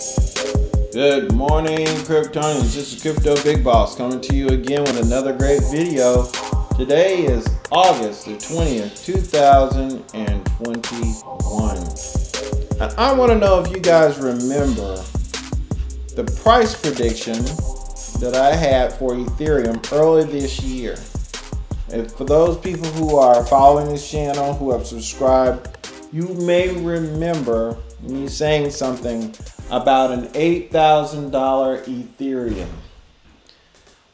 Good morning, Kryptonians. This is Crypto Big Boss coming to you again with another great video. Today is August the 20th, 2021. And I want to know if you guys remember the price prediction that I had for Ethereum earlier this year. And for those people who are following this channel, who have subscribed, you may remember me saying something about an $8,000 Ethereum.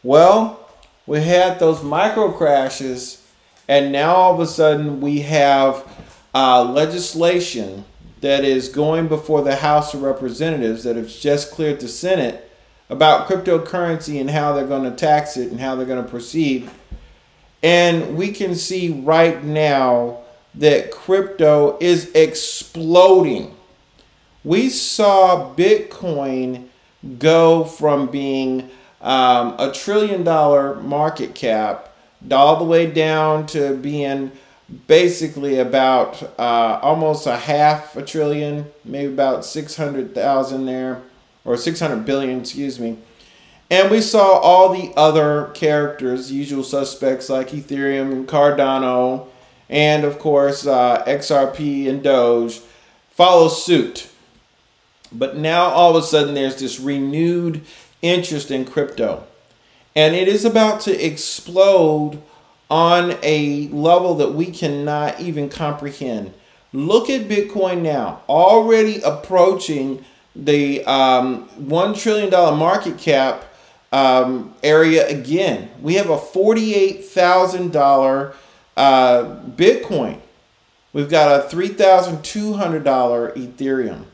Well, we had those micro crashes, and now all of a sudden we have legislation that is going before the House of Representatives that has just cleared the Senate about cryptocurrency and how they're going to tax it and how they're going to proceed. And we can see right now that crypto is exploding. We saw Bitcoin go from being a $1 trillion market cap all the way down to being basically about almost a half a trillion, maybe about 600,000 there, or 600 billion, excuse me. And we saw all the other characters, usual suspects like Ethereum and Cardano, and of course XRP and Doge follow suit. But now all of a sudden there's this renewed interest in crypto. And it is about to explode on a level that we cannot even comprehend. Look at Bitcoin now, already approaching the $1 trillion market cap area again. We have a $48,000 Bitcoin. We've got a $3,200 Ethereum.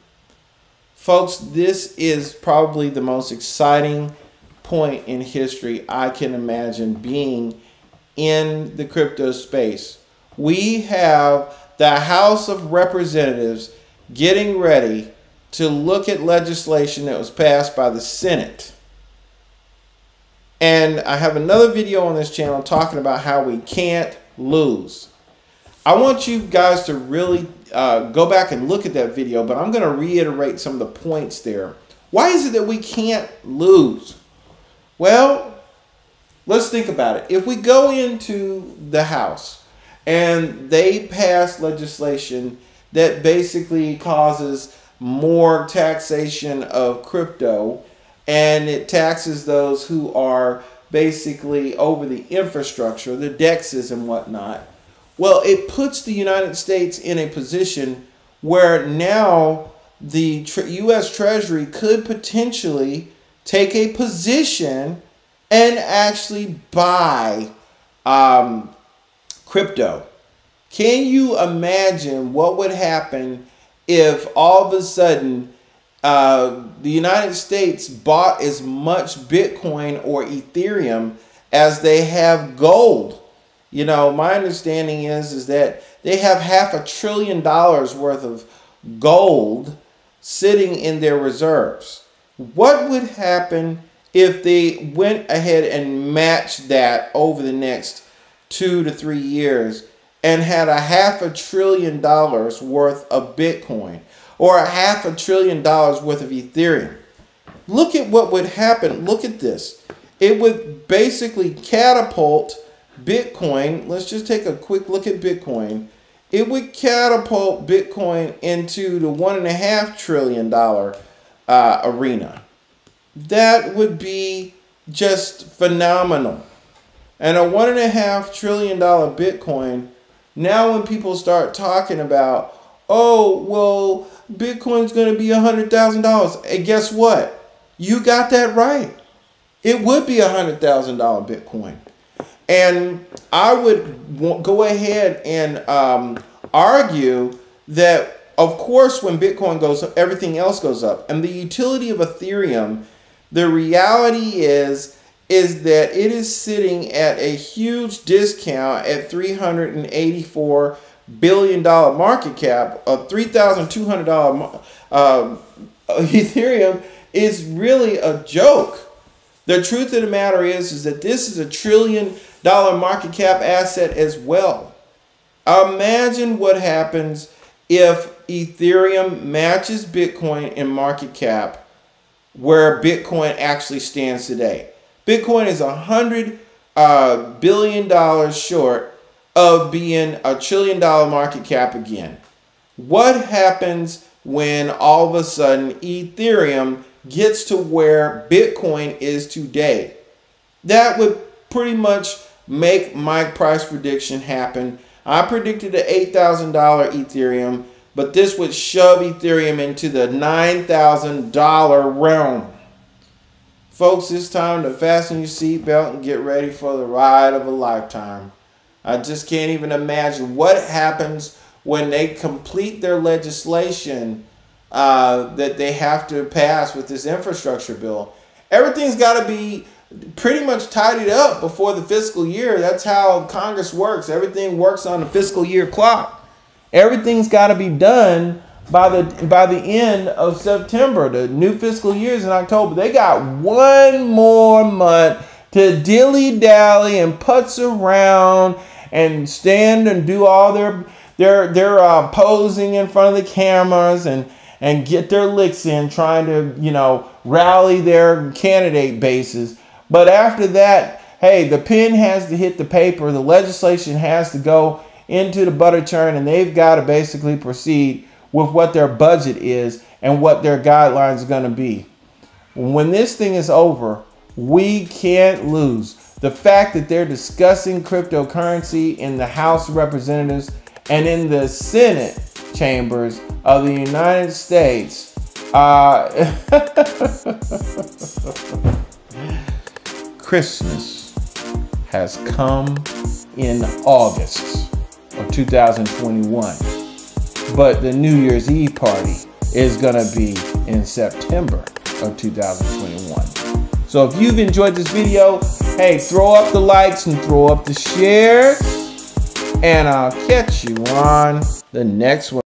Folks, this is probably the most exciting point in history I can imagine being in the crypto space. We have the House of Representatives getting ready to look at legislation that was passed by the Senate. And I have another video on this channel talking about how we can't lose. I want you guys to really go back and look at that video, but I'm going to reiterate some of the points there. Why is it that we can't lose? Well, let's think about it. If we go into the House and they pass legislation that basically causes more taxation of crypto, and it taxes those who are basically over the infrastructure, the DEXs and whatnot, well, it puts the United States in a position where now the U.S. Treasury could potentially take a position and actually buy crypto. Can you imagine what would happen if all of a sudden the United States bought as much Bitcoin or Ethereum as they have gold? You know, my understanding is that they have $500 billion worth of gold sitting in their reserves. What would happen if they went ahead and matched that over the next 2 to 3 years and had $500 billion worth of Bitcoin or $500 billion worth of Ethereum? Look at what would happen. Look at this. It would basically catapult Bitcoin. Let's just take a quick look at Bitcoin. It would catapult Bitcoin into the $1.5 trillion arena. That would be just phenomenal. And a $1.5 trillion Bitcoin, now when people start talking about, oh, well, Bitcoin's going to be $100,000. And guess what? You got that right. It would be $100,000 Bitcoin. And I would go ahead and argue that, of course, when Bitcoin goes up, everything else goes up. And the utility of Ethereum, the reality is that it is sitting at a huge discount at $384 billion market cap. A $3,200 Ethereum is really a joke. The truth of the matter is that this is a $1 trillion market cap asset as well. Imagine what happens if Ethereum matches Bitcoin in market cap where Bitcoin actually stands today. Bitcoin is $100 billion short of being a $1 trillion market cap again. What happens when all of a sudden Ethereum gets to where Bitcoin is today? That would pretty much make my price prediction happen. I predicted an $8,000 Ethereum, but this would shove Ethereum into the $9,000 realm. Folks, it's time to fasten your seatbelt and get ready for the ride of a lifetime. I just can't even imagine what happens when they complete their legislation that they have to pass with this infrastructure bill. Everything's got to be pretty much tidied up before the fiscal year. That's how Congress works. Everything works on the fiscal year clock. Everything's got to be done by the end of September. The new fiscal year is in October. They got one more month to dilly-dally and putz around and stand and do all their posing in front of the cameras and get their licks in, trying to, you know, rally their candidate bases. But after that, hey, the pen has to hit the paper. The legislation has to go into the butter churn, and they've got to basically proceed with what their budget is and what their guidelines are going to be. When this thing is over, we can't lose. The fact that they're discussing cryptocurrency in the House of Representatives and in the Senate chambers of the United States, Christmas has come in August of 2021, but the New Year's Eve party is going to be in September of 2021. So if you've enjoyed this video, hey, throw up the likes and throw up the shares, and I'll catch you on the next one.